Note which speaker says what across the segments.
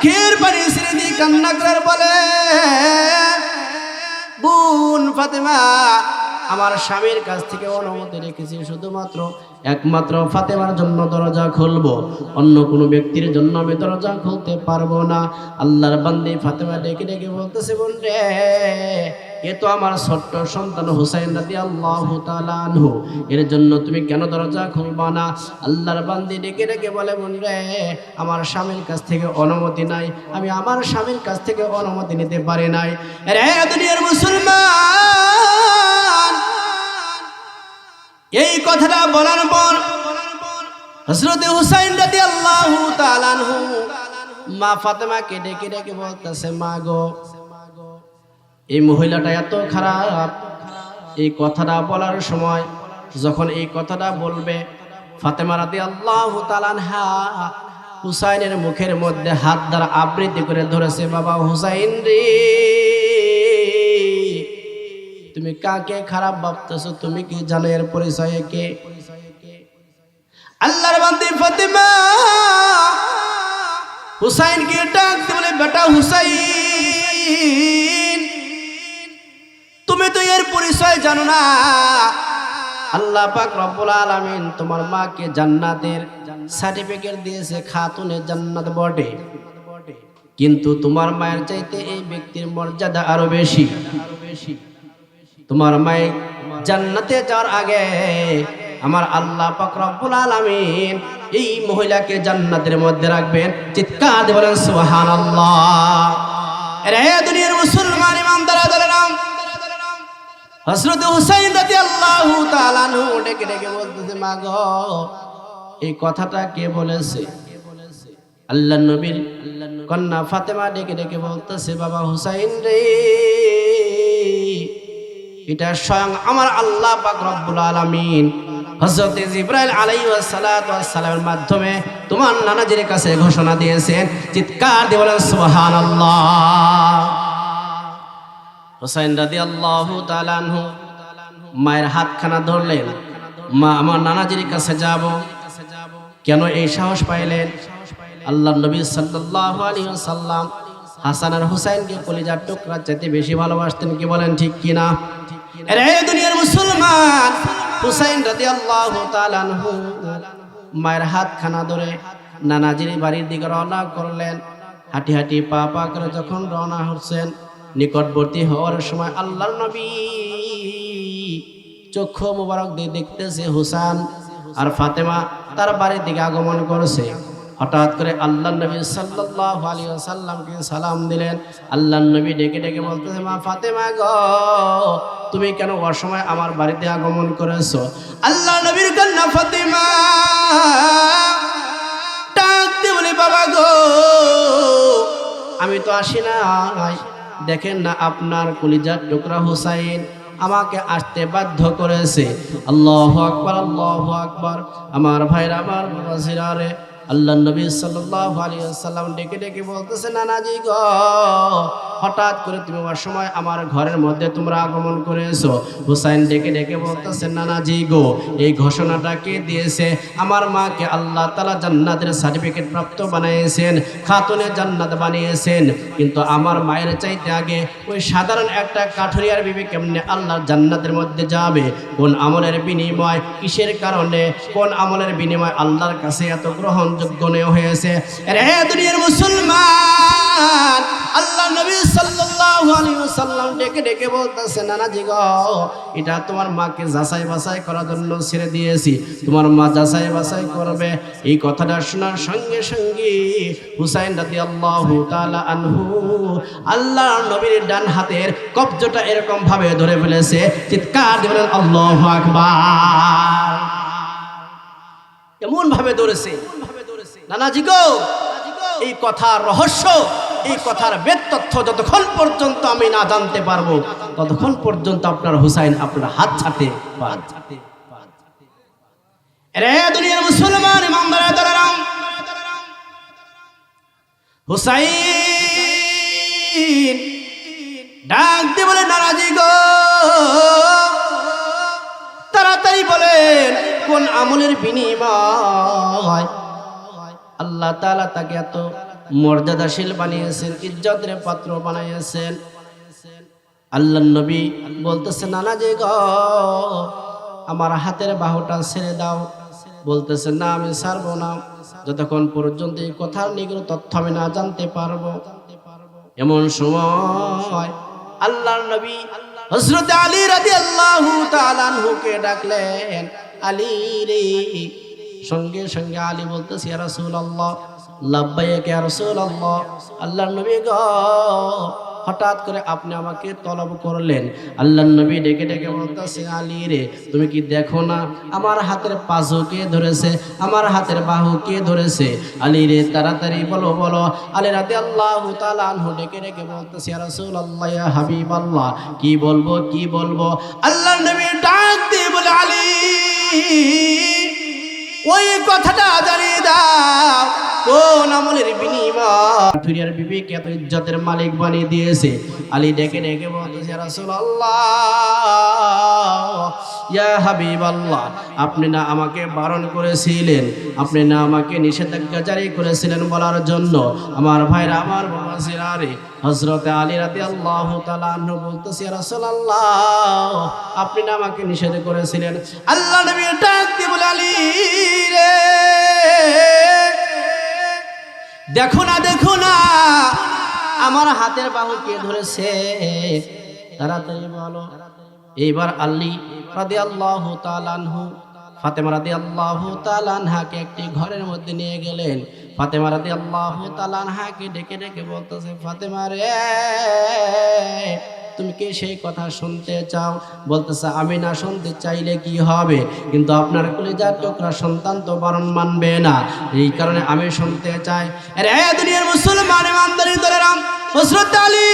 Speaker 1: চোখের পানি ছেড়ে দিয়ে কান্না করে বলে, বোন ফাতেমা, আমার স্বামীর কাছ থেকে অনুমতি রেখেছি শুধুমাত্র একমাত্র ফাতেমার জন্য দরজা খুলবো, অন্য কোনো ব্যক্তির জন্য আমি দরজা খুলতে পারবো না। আল্লাহর বান্দি ফাতেমা ডেকে ডেকে বলতেছে, বোন রে, এ তো আমার ছোট্ট সন্তান হুসাইন রাদিয়াল্লাহু তাআলা আনহু, এর জন্য তুমি কেন দরজা খুলবা না? আল্লাহর বান্দি ডেকে ডেকে বলে, বোন রে, আমার স্বামীর কাছ থেকে অনুমতি নাই, আমি আমার স্বামীর কাছ থেকে অনুমতি নিতে পারি নাই। রে দুনিয়ার মুসলমান, এই কথাটা বলার পর হযরত হুসাইন রাদিয়াল্লাহু তাআলা আনহু মা ফাতেমাকে ডেকে ডেকে বলতেছে, মা গো, এই মহিলাটা এত খারাপ, এই কথাটা বলার সময় যখন এই কথাটা বলবে, ফাতেমা রাদিয়াল্লাহু তাআলা আনহা হুসাইনের মুখের মধ্যে হাত দ্বারা আবৃত্তি করে ধরেছে, বাবা হুসাইন রে, তুমি কাকে খারাপ ভাবতেছো? তুমি কি জানো এর পরিচয় কে? আল্লাহর বান্দি ফাতেমা হুসাইনকে ডাকতে বলে, বেটা হুসাইন, তুমি তো এর পরিচয় জানো না। আল্লাহ পাক রব্বুল আলামিন তোমার মাকে জান্নাতের সার্টিফিকেট দিয়েছে, খাতুনে জান্নাত বটে, কিন্তু তোমার মায়ের চাইতে এই ব্যক্তির মর্যাদা আরো বেশি। তোমার মায়ে জান্নাতে যাওয়ার আগে আমার আল্লাহ পাক রব্বুল আলামিন এই মহিলাকে জান্নাতের মধ্যে রাখবেন। চিৎকার দিয়ে বলেন সুবহানাল্লাহ। রে দুনিয়ার মুসলমান ইমানদাররা জানেন, হযরত হুসাইন রাদিয়াল্লাহু তাআলা আনহু ডেকে ডেকে বলতেছে, মা গো, এই কথাটা কে বলেছে? আল্লাহর নবীর কন্যা ফাতেমা ডেকে ডেকে বলতেছে, বাবা হুসাইন রে, এটা স্বয়ং আমার আল্লাহ পাক রব্বুল আলামিন হযরত জিবরাইল আলাইহিস সালাতু ওয়াস সালামের মাধ্যমে তোমার নানাজির কাছে ঘোষণা দিয়েছেন। চিৎকার দিয়ে বলেন সুবহানাল্লাহ। হুসাইন রাদিয়াল্লাহু তাআলা আনহু মায়ের হাতখানা ধরলেন, মা, আমার নানাজির কাছে যাব। কেন এই সাহস পাইলেন? আল্লাহর নবী সাল্লাল্লাহু আলাইহি ওয়াসাল্লাম হাসান আর হুসাইনকে কলিজার টুকরা চাইতে বেশি ভালোবাসতেন, কি বলেন ঠিক কিনা? রে দুনিয়ার মুসলমান, হুসাইন রাদিয়াল্লাহু তাআলা আনহু মায়ের হাতখানা ধরে নানাজির বাড়ির দিকে রওনা করলেন। হাঁটি হাঁটি পা পা করে যখন রওনা হচ্ছেন, নিকটবর্তী হওয়ার সময় আল্লাহর নবী চক্ষু মোবারক দিয়ে দেখতেছে হুসাইন আর ফাতেমা তার বাড়ির দিকে আগমন করেছে। হঠাৎ করে আল্লাহর নবী সাল্লাল্লাহু আলাইহি ওয়াসাল্লামকে সালাম দিলেন। আল্লাহর নবী ডেকে ডেকে বলতেছে, মা ফাতেমা গো, তুমি কেন অসময় আমার বাড়িতে আগমন করেছো? আল্লাহর নবীর কন্যা ফাতেমা ডাকতে বলে, বাবা গো, আমি তো আসি নাই, দেখেন না আপনার কলিজার টুকরা হুসাইন আমাকে আসতে বাধ্য করেছে। আল্লাহু আকবার, আল্লাহু আকবার। আমার ভাইরা, আমার বাবাজিরা রে, আল্লাহ নবী সাল্লাল্লাহু আলাইহি ওয়াসাল্লাম ডেকে ডেকে বলতেছে, নানাজি গো, হঠাৎ করে তুমি অসময় আমার ঘরের মধ্যে তোমরা আগমন করেছো। হুসাইন ডেকে ডেকে বলতেছে, নানাজি গো, এই ঘোষণাটা কে দিয়েছে? আমার মাকে আল্লাহ তাআলা জান্নাতের সার্টিফিকেট প্রাপ্ত বানিয়েছেন, খাতুনে জান্নাত বানিয়েছেন, কিন্তু আমার মায়ের চাইতে আগে ওই সাধারণ একটা কাঠুরিয়ার বিবি কেমনে আল্লাহর জান্নাতের মধ্যে যাবে? কোন আমলের বিনিময়, কিসের কারণে, কোন আমলের বিনিময় আল্লাহর কাছে এত গ্রহণযোগ্য হয়েছে? রে দুনিয়ার মুসলমান, আল্লাহ নবী সাল্লাল্লাহু আলাইহি ওয়াসাল্লাম ডেকে ডেকে বলতেছে, নানাজি গো, এটা তোমার মাকে যাচাই বাছাই করার জন্য ছেড়ে দিয়েছি, তোমার মা যাচাই বাছাই করবে। এই কথাটা শোনার সঙ্গে সঙ্গে হুসাইন রাদিয়াল্লাহু তাআলা আনহু আল্লাহর নবীর ডান হাতের কবজটা এরকম ভাবে ধরে ফেলেছে। চিৎকার দিয়ে বলেন আল্লাহু আকবার। এমন ভাবে ধরেছে, নানাজি গো, এই কথার রহস্য, এই কথার বেদ তথ্য যতক্ষণ পর্যন্ত আমি না জানতে পারবো, ততক্ষণ পর্যন্ত আপনার হুসাইন আপনার হাত ছাড়তে পারবে। রে দুনিয়ার মুসলমান ইমানদারেরা, হুসাইন ডাক দিয়ে বলে, নানাজি গো, তাড়াতাড়ি বলেন কোন আমলের বিনিময় আল্লাহ তাআলা তাকে এত মর্যাদাশীল বানিয়েছেন, ইজ্জতের পাত্র বানিয়েছেন। আল্লাহর নবী বলতেছে নানাজি গো আমার হাতের বাহুটা ছেড়ে দাও। বলতেছে না আমি ছাড়বো না যতক্ষণ পর্যন্ত এই কথার নিগুলো তথ্য আমি না জানতে পারবো। এমন সময় আল্লাহর নবী হযরত আলী রাদিয়াল্লাহু তাআলা আনহুকে ডাকলেন, আলী রে। সঙ্গে সঙ্গে আলী বলতেছে ইয়া রাসূলুল্লাহ, লাব্বাইক ইয়া রাসূলুল্লাহ। আল্লাহর নবী গো হঠাৎ করে আপনি আমাকে তলব করলেন। আল্লাহর নবী ডেকে ডেকে বলতেছে আলী রে তুমি কি দেখো না আমার হাতের পাজু কে ধরেছে, আমার হাতের বাহু কে ধরেছে? আলী রে তাড়াতাড়ি বলো বলো। আলী রাদিয়াল্লাহু তাআলা আনহু ডেকে ডেকে বলতেছে ইয়া রাসূলুল্লাহ ইয়া হাবিবাল্লাহ, কি বলবো কি বলবো? আল্লাহর নবী ডাক দিয়ে বলে আলী ওই কথাটা জানিয়ে দাও কোন আমলের বিনিময় দুনিয়ার বিবিকে এত ইজ্জতের মালিক বানিয়ে দিয়েছে। আলী ডেকে ডেকে বলতেছে ইয়া রাসূলুল্লাহ ইয়া হাবিবাল্লাহ, আপনি না আমাকে বারণ করেছিলেন, আপনি না আমাকে নিষেধাজ্ঞা জারি করেছিলেন বলার জন্য? আমার ভাইরা আমার বাবাজিরা রে, হযরত আলী রাদিয়াল্লাহু তাআলা আনহু বলতেছে ইয়া রাসূলুল্লাহ আপনি না আমাকে নিষেধ করেছিলেন। আল্লাহ নবী ডাক দিয়ে বলে আলী রে দেখো না আমার হাতের বাহু কে ধরেছে, তাড়াতাড়ি বলো। এইবার আলী রাদিয়াল্লাহু তাআলা আনহু ফাতেমা রাদিয়াল্লাহু তাআলা আনহাকে একটি ঘরের মধ্যে নিয়ে গেলেন। ফাতেমা রাদিয়াল্লাহু তাআলা আনহাকে ডেকে ডেকে বলতেছে ফাতেমা রে তুমি কি সেই কথা শুনতে চাও? বলতেছে আমি না শুনতে চাইলে কি হবে, কিন্তু আপনার কলিজার টুকরা সন্তান তো বারণ মানবে না, এই কারণে আমি শুনতে চাই। রে দুনিয়ার মুসলমান ইমানদারি দলেরাম, হযরত আলী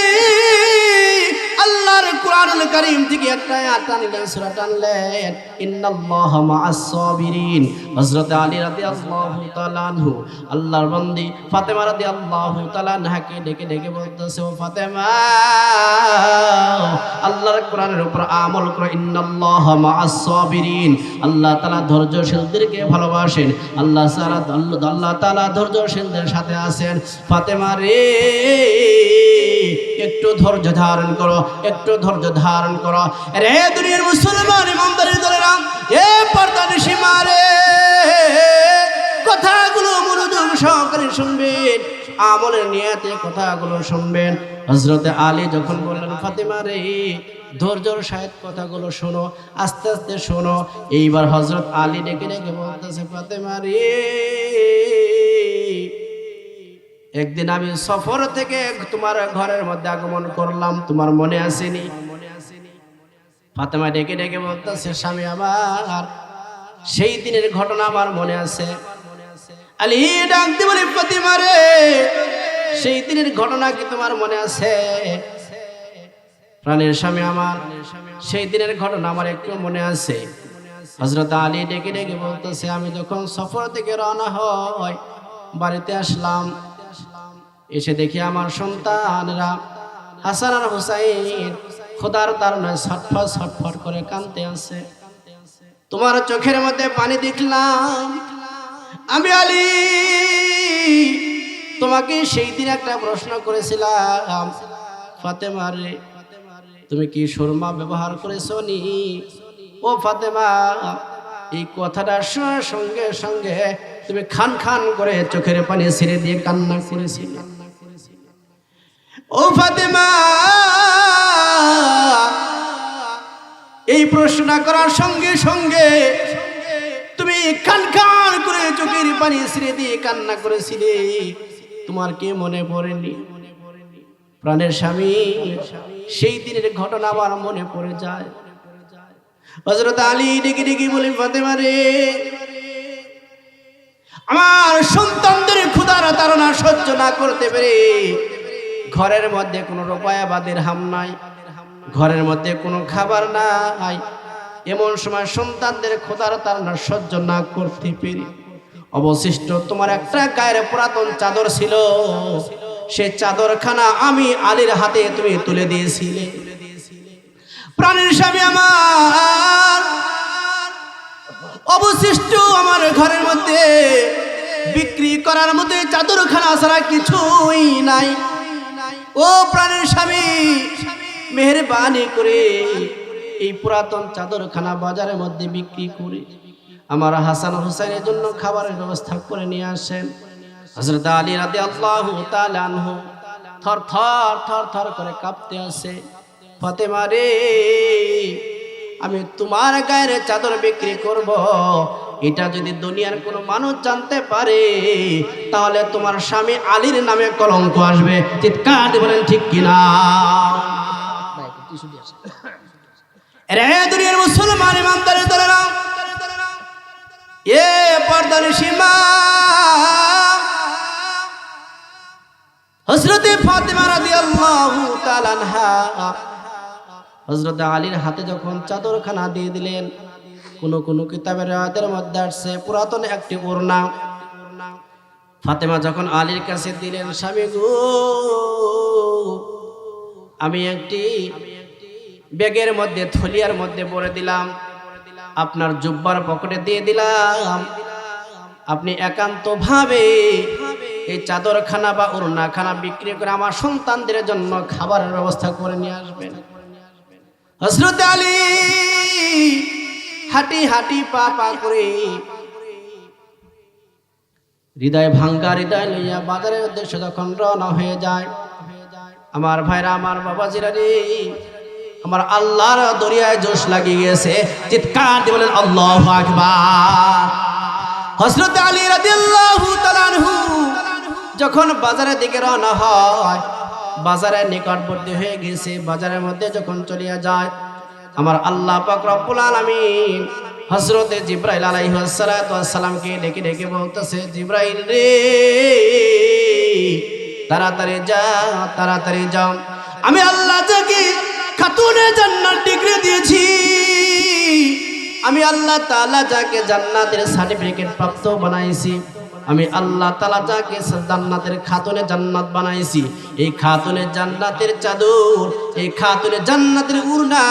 Speaker 1: আল্লাহর কোরআনুল কারীম থেকে একটা আয়াত টানলেন, সূরা টানলেন ইন্নাল্লাহা মাআস সাবিরিন। হযরত আলী রাদিয়াল্লাহু তাআলা আনহু আল্লাহর বান্দি ফাতেমা রাদিয়াল্লাহু তাআলা আনহাকে ডেকে ডেকে বলতেছে ও ফাতেমা আল্লাহর কোরআনের উপর আমল করো। ইন্নাল্লাহা মাআস সাবিরিন, আল্লাহ তাআলা ধৈর্যশীলদেরকে ভালোবাসেন, আল্লাহ তাআলা ধৈর্যশীলদের সাথে আছেন। ফাতেমা রে একটু ধৈর্য ধারণ করো, একটু ধৈর্য ধারণ করো। রে দুনিয়ার মুসলমান ইমানদারি দলেরা, এ পর্দানিশী মারে কথাগুলো মনোযোগ সহকারে শুনবেন, আমলের নিয়তে কথাগুলো শুনবেন। হযরত আলী যখন বললেন ফাতেমা রে ধৈর্যর সাথে কথাগুলো শোনো, আস্তে আস্তে শোনো। এইবার হযরত আলী ডেকে ডেকে বলতেছে ফাতেমা রে একদিন আমি সফর থেকে তোমার ঘরের মধ্যে আগমন করলাম, তোমার মনে আসেনি? ফাতেমা ডেকে ডেকে বলতেছে স্বামী আমার সেই দিনের ঘটনা আমার মনে আছে। আলী ডাক দিয়ে বলে ফাতেমা রে সেই দিনের ঘটনা কি তোমার মনে আছে? প্রাণের স্বামী আমার সেই দিনের ঘটনা আমার একটু মনে আছে। হযরত আলী ডেকে ডেকে বলতেছে আমি যখন সফর থেকে রওনা হই বাড়িতে আসলাম, এসে দেখি আমার সন্তানরা হাসান আর হুসাইন খোদার তাড়নায় ছটফট ছটফট করে কাঁদতে আছে। তোমার চোখের মধ্যে পানি দেখলাম। আমি আলী তোমাকে সেই দিন একটা প্রশ্ন করেছিলাম ফাতেমা রে তুমি কি সুরমা ব্যবহার করেছো নি? ও ফাতেমা এই কথাটা শোনার সঙ্গে সঙ্গে তুমি খান খান করে চোখের পানি ছেড়ে দিয়ে কান্না করেছিলে। ও ফাতেমা এই প্রশ্ন করার সঙ্গে সঙ্গে তুমি খান খান করে চোখের পানি ছেড়ে দিয়ে কান্না করেছিলে, তোমার কি মনে পড়েনি? প্রাণের স্বামী সেই দিনের ঘটনা আমার মনে পড়ে যায়। হযরত আলী ডেকে ডেকে বলেন ফাতেমা রে আমার সন্তানদের ক্ষুধার তাড়না সহ্য না করতে পেরে ঘরের মধ্যে কোনো রুপায়া বা দিরহাম নাই, ঘরের মধ্যে কোনো খাবার নাই, এমন সময় সন্তানদের ক্ষুধার তাড়না সহ্য না করতে পেরে অবশিষ্ট তোমার একটা গায়ের পুরাতন চাদর ছিল, সে চাদরখানা আমি আলীর হাতে তুমি তুলে দিয়েছিলে। প্রাণের স্বামী আমার অবশিষ্ট আমার ঘরের মধ্যে বিক্রি করার মতো চাদরখানা ছাড়া কিছুই নাই। ও প্রাণের স্বামী, মেহেরবানি করে এই পুরাতন চাদরখানা বাজারের মধ্যে বিক্রি করে আমার হাসান হুসাইনের জন্য খাবারের ব্যবস্থা করে নিয়ে আসেন। হযরত আলী রাদিয়াল্লাহু তাআলা আনহু থর থর থর থর করে কাঁপতে আছে। ফাতেমা রে, আমি তোমার গায়ের চাদর বিক্রি করব, এটা যদি দুনিয়ার কোনো মানুষ জানতে পারে তাহলে তোমার স্বামী আলীর নামে কলঙ্ক আসবে। চিৎকার দিয়ে বলেন ঠিক কিনা? রে দুনিয়ার মুসলমান ইমানদারের দলেরা, এ পর্দার সীমা হযরত ফাতেমা রাদিয়াল্লাহু তাআলা আনহা হযরত আলীর হাতে যখন চাদরখানা দিয়ে দিলেন, কোন কিতাবের রাতের মধ্যে আসছে পুরাতন একটি ওড়না ফাতেমা যখন আলীর কাছে দিলেন, স্বামী গো, আমি একটি ব্যাগের মধ্যে থলিয়ার মধ্যে ভরে দিলাম, আপনার জুব্বার পকেটে দিয়ে দিলাম, আপনি একান্ত ভাবে এই চাদরখানা বা ওড়নাখানা বিক্রি করে আমার সন্তানদের জন্য খাবারের ব্যবস্থা করে নিয়ে আসবেন। হযরত আলী হাঁটি হাঁটি পা পা করে হৃদয় ভাঙ্গা হৃদয় লইয়া বাজারের উদ্দেশ্যে যখন রওনা হয়ে যায়, আমার ভাইরা, আমার বাবাজিরা রে, আমার আল্লাহর দরিয়ায় জোশ লাগিয়ে গেছে। চিৎকার দিয়ে বলেন আল্লাহু আকবার। হযরত আলী রাদিয়াল্লাহু তাআলা আনহু যখন বাজারের দিকে রওনা হয়, বাজারের নিকটবর্তী হয়ে গেছে, বাজারের মধ্যে যখন চলিয়া যায়, আমার আল্লাহ পাক রব্বুল আলামিন হযরত জিবরাইল আলাইহিস সালাতু ওয়াস সালামকে ডেকে ডেকে বলতেছে, জিবরাইল রে, তাড়াতাড়ি যাও, তাড়াতাড়ি যাও, আমি আল্লাহ যাকে খাতুনে জান্নাত ডিগ্রি দিয়েছি, আমি আল্লাহ তাআলা যাকে জান্নাতের সার্টিফিকেট প্রাপ্ত বানাইছি, আমি আল্লাহ তাআলা যাকে জান্নাতের খাতুনে জান্নাত বানাইছি, এই খাতুনে জান্নাতের চাদর, এই খাতুনে জান্নাতের উড়না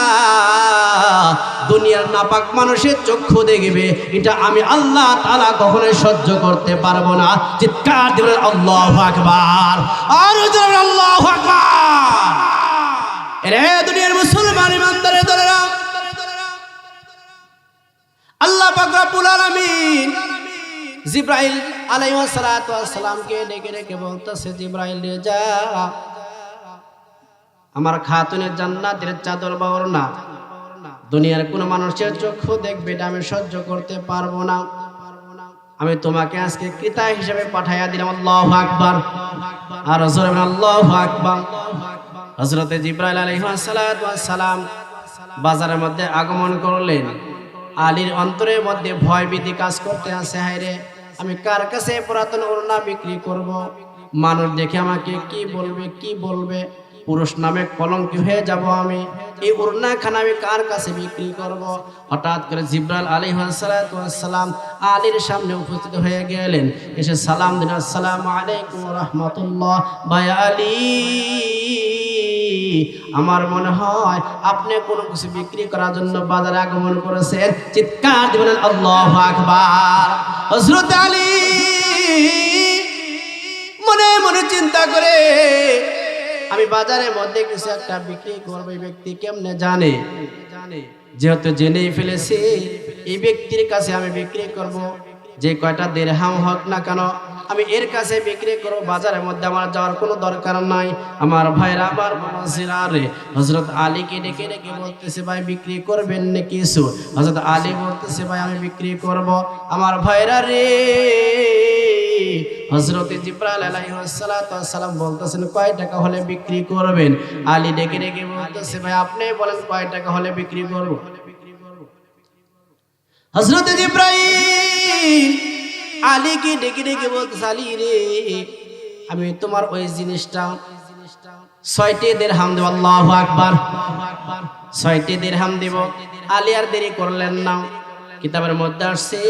Speaker 1: দুনিয়ার নাপাক মানুষের চক্ষু দেখবে, এটা আমি আল্লাহ তাআলা কখনোই সহ্য করতে পারবো না। চিৎকার দিয়ে বলেন আল্লাহু আকবার। আর জোরে আল্লাহু আকবার। এরে দুনিয়ার মুসলমান ইমানদারের দলেরা, আল্লাহ পাক রব্বুল আলামিন জিবরাইল আলাইহিস সালাতু ওয়াস সালামকে ডেকে ডেকে বলতেছে, জিবরাইল রে, যা আমার খাতুনের জান্নাতের চাদর বা ওড়না দুনিয়ার কোন মানুষের চক্ষু দেখবে, এটা আমি সহ্য করতে পারবো না, আমি তোমাকে আজকে ক্রেতা হিসেবে পাঠাইয়া দিলাম। আল্লাহু আকবার। আর জোরে বলেন আল্লাহু আকবার। হযরত জিবরাইল আলাইহিস সালাতু ওয়াস সালাম বাজারের মধ্যে আগমন করলেন। আলীর অন্তরের মধ্যে ভয় ভীতি কাজ করতে আছে, হায়রে, আমি কার কাছে পুরাতন ওড়না বিক্রি করব? মানুষ দেখে আমাকে কি বলবে, কি বলবে, পুরুষ নামে কলঙ্কি হয়ে যাব আমি, এই ওড়নাখানা আমি কার কাছে বিক্রি করব? হঠাৎ করে জিবরাইল আলাইহিস সালাতু ওয়াস সালাম আলীর সামনে উপস্থিত হয়ে গেলেন, এসে সালাম দিলেন, আসসালামু আলাইকুম ওয়া রাহমাতুল্লাহ। ভাই আলী, আমার মনে হয় আপনি কোনো কিছু বিক্রি করার জন্য বাজারে আগমন করেছেন। চিৎকার দিয়ে বলেন আল্লাহু আকবার। হযরত আলী মনে মনে চিন্তা করে, আমি বাজারের মধ্যে কিছু একটা বিক্রি করবো, এই ব্যক্তি কেমনে জানে? যেহেতু জেনেই ফেলেছি, এই ব্যক্তির কাছে আমি বিক্রি করব, যে কয়টা দিরহাম হোক না কেন আমি এর কাছে বিক্রি করব, বাজারের মধ্যে আমার যাওয়ার কোনো দরকার নাই। আমার ভাইরা, আমার বাবাজিরা রে, হযরত আলীকে ডেকে ডেকে বলতেছে, ভাই বিক্রি করবেন না কিছু? হযরত আলী বলতেছে, ভাই আমি বিক্রি করব। আমার ভাইরা রে, হযরত জিবরাইল আলাইহিস সালাতু ওয়াস সালাম বলতেছেন, কয় টাকা হলে বিক্রি করবেন? আলী ডেকে ডেকে বলতেছে, ভাই আপনি বলেন কয় টাকা হলে বিক্রি করব? হযরত জিবরাইল আলীকে ডেকে ডেকে বলতেছে, আলী রে, আমি তোমার ওই জিনিসটা 6টি দিরহাম দেব। আল্লাহু আকবার। 6টি দিরহাম দেব। আলী আর দেরি করলেন না। কিতাবের মধ্যে আসছে,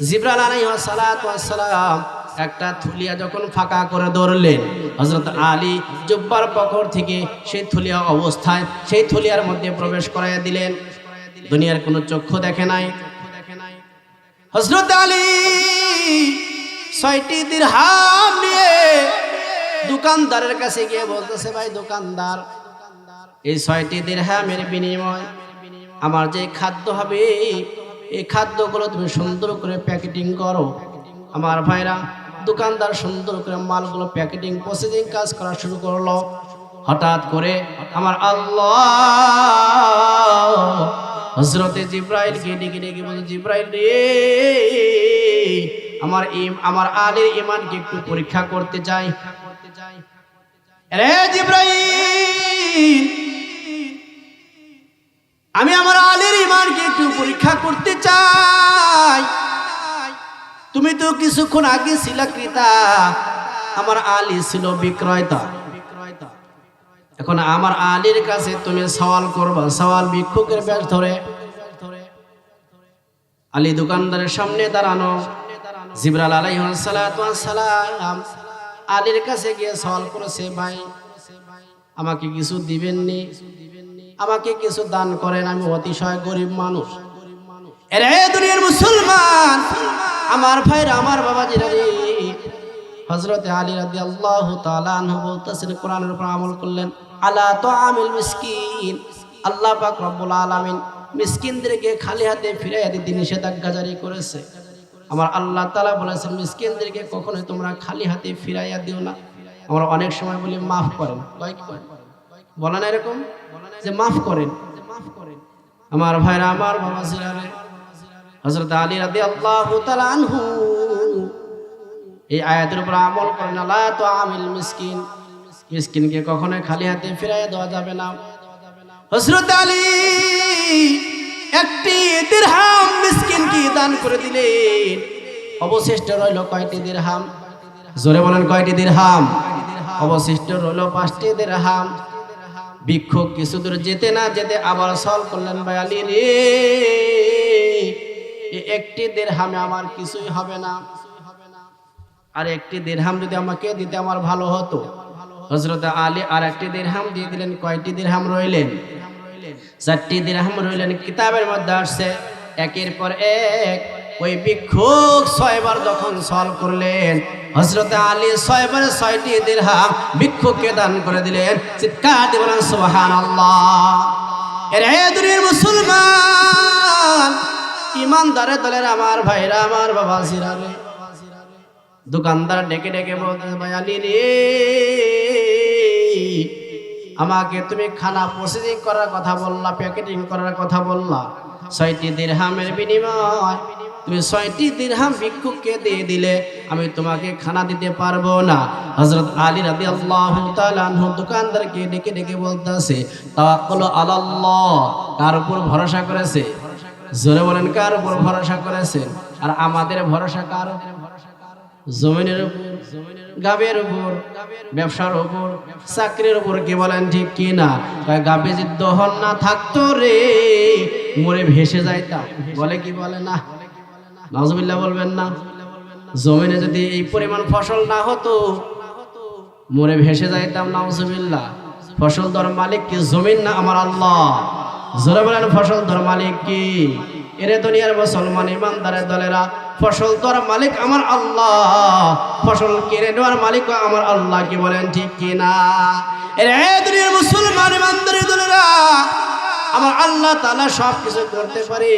Speaker 1: জিবরাইল আলাইহিস সালাতু ওয়াস সালাম একটা থুলিয়া যখন ফাঁকা করে ধরলেন, হযরত আলী জুব্বার পকেট থেকে সেই থুলিয়া অবস্থায় সেই থুলিয়ার মধ্যে প্রবেশ করাইয়া দিলেন। দুনিয়ার কোনো চক্ষু দেখে নাই। হযরত আলী 6টি দিরহাম নিয়ে দোকানদারের কাছে গিয়ে বলতেছে, ভাই দোকানদার, এই 6টি দিরহামের বিনিময় আমার যে খাদ্য হবে, এই খাদ্যগুলো তুমি সুন্দর করে প্যাকেটিং করো। আমার ভাইরা, দোকানদার সুন্দর করে মালগুলো প্যাকেটিং প্রসেসিং কাজ করা শুরু করলো। হঠাৎ করে আমার আল্লাহ হযরতে জিবরাইলকে ডেকে ডেকে বলে, জিবরাইল রে, আমার আলীর ঈমানকে একটু পরীক্ষা করতে চাই। রে জিবরাইল, আমি আমার আলীর ঈমানকে একটু পরীক্ষা করতে চাই। তুমি তো কিছুক্ষণ আগে ছিলা ক্রেতা, আমার আলী ছিল বিক্রয়তা। এখন আমার আলীর কাছে তুমি সওয়াল করবা, সওয়াল ভিক্ষুকের বেশ ধরে। আলী দোকানদারের সামনে দাঁড়ানো। জিবরাইল আলাইহিস সালাতু ওয়াস সালাম আলীর কাছে গিয়ে সওয়াল করেছে, ভাই আমাকে কিছু দিবেননি, আমাকে কিছু দান করেন, আমি অতিশয় গরিব মানুষ। এরে দুনিয়ার মুসলমান, আমার ভাইরা, আমার বাবাজিরা রে, হযরতে আলী রাদিয়াল্লাহু তাআলা আনহু বলতেছেন, কোরআনের উপর আমল করলেন, আলা তুআমিল মিসকিন। আল্লাহ পাক রব্বুল আলামিন মিসকিনদেরকে খালি হাতে ফিরাইয়া দিতে নিষেধাজ্ঞা জারি করেছে। আমার আল্লাহ তাআলা বলেছেন, মিসকিনদেরকে কখনোই তোমরা খালি হাতে ফিরাইয়া দিও না। আমরা অনেক সময় বলি মাফ করেন, কয় কি করেন, বলে না এরকম যে মাফ করেন। আমার ভাইরা, আমার বাবাজিরা রে, হযরত আলী রাদিয়াল্লাহু তাআলা আনহু এই আয়াতের উপর আমল করেন, লা তুআমিল মিসকিন। মিসকিনকে কখনোই খালি হাতে ফিরাইয়া দেওয়া যাবে না। হযরত আলী একটি দিরহাম মিসকিনকে দান করে দিলেন। অবশিষ্ট রইল কয়টি দিরহাম? জোরে বলেন, কয়টি দিরহাম? অবশিষ্ট রইল 5টি দিরহাম। ভিক্ষুক কিছু দূর যেতে না যেতে আবার সওয়াল করলেন, ভাই আলী রে, একটি দিরহামে আমার কিছুই হবে না, আর একটি দিরহাম যদি আমাকে দিতে আমার ভালো হতো। হযরত আলী আর একটি দিরহাম দিয়ে দিলেন। কয়টি দিরহাম রইলেন? 4টি দিরহাম রইলেন। কিতাবের মধ্যে আসছে, একের পর এক ওই ভিক্ষুক 6 বার যখন সওয়াল করলেন, হযরত আলী 6 বারে 6টি দিরহাম ভিক্ষুককে দান করে দিলেন। চিৎকার দিয়ে বলেন সুবহানাল্লাহ। এর দুনিয়ার মুসলমান, ইমানদারের দলের আমার ভাইরা, আমার বাবাজিরা রে, দোকানদার ডেকে ডেকে বলতে, ভাই আলী রে, আমাকে তুমি খানা প্রসেসিং করার কথা বললা, প্যাকেটিং করার কথা বললা, 6টি দিরহামের বিনিময় তুমি 6টি দিরহাম ভিক্ষুককে দিয়ে দিলে, আমি তোমাকে খানা দিতে পারবো না। হযরত আলী রাদিয়াল্লাহু তাআলা আনহু দোকানদারকে ডেকে ডেকে বলতেছে, তাওয়াক্কুল আলাল্লাহ। কার উপর ভরসা করেছে? জোরে বলেন, কার উপর ভরসা করেছেন? আর আমাদের ভরসা কার? জমিনের উপর, গাবের উপর, ব্যবসার উপর, চাকরির উপর। কি বলেন ঠিক কি না? গাবে যদি দহন না থাকতো রে, মরে ভেসে যাইতাম। বলে কি বলে না? নাউজুবিল্লাহ বলবেন না? জমিনে যদি এই পরিমাণ ফসল না হতো, মরে ভেসে যাইতাম। নাউজুবিল্লাহ। ফসল দর মালিক কি? জমিন না আমার আল্লাহ। জোরে বলেন, ফসল দর মালিক কি? এরে দুনিয়ার মুসলমান ইমানদারের দলেরা, ফসল দর মালিক আমার আল্লাহ, ফসল কেড়ে নেওয়ার মালিক আমার আল্লাহ। কি বলেন ঠিক কি না? এরে দুনিয়ার মুসলমান ইমানদারের দলেরা, আমার আল্লাহ তাআলা সব কিছু করতে পারে।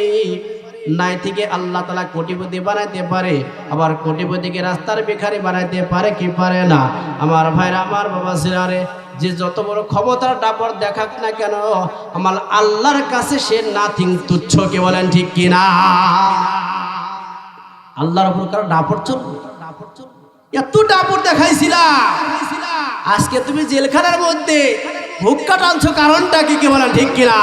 Speaker 1: নাই থেকে আল্লাহ তাআলা কোটিপতি বানাইতে পারে, আবার কোটিপতিকে রাস্তার ভিখারি বানাইতে পারে কি পারে না? আমার ভাইরা, আমার বাবাজিরা রে, যে যত বড় ক্ষমতার দাপট দেখাক না কেন, আমার আল্লাহর কাছে সে নাথিং, তুচ্ছ। কে বলেন ঠিক কি না? আল্লাহর উপর কারো দাপট চলবে? এত দাপট দেখাইছিলা, আজকে তুমি জেলখানার মধ্যে হুক্কা টানছো, কারণটা কি? কে বলেন ঠিক কিনা?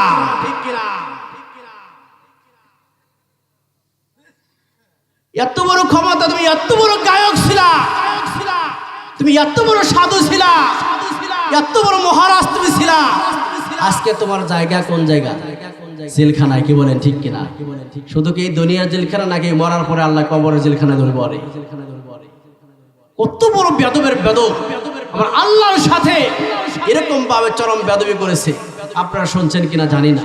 Speaker 1: এত বড় ক্ষমতা, তুমি এত বড় গায়ক ছিলা, তুমি এত বড় সাধু ছিলা, এত বড় মহারাজ তুমি ছিলা, আজকে তোমার জায়গা কোন জায়গা? জেলখানায়। কি বলেন ঠিক কিনা? শুধু কি এই দুনিয়ার জেলখানা, নাকি মরার পরে আল্লাহ কবরের জেলখানা ধরে পড়ে? কত বড় বেদবের বেদব আমার আল্লাহর সাথে এরকম ভাবে চরম বেদবি করেছে। আপনারা শুনছেন কিনা জানি না।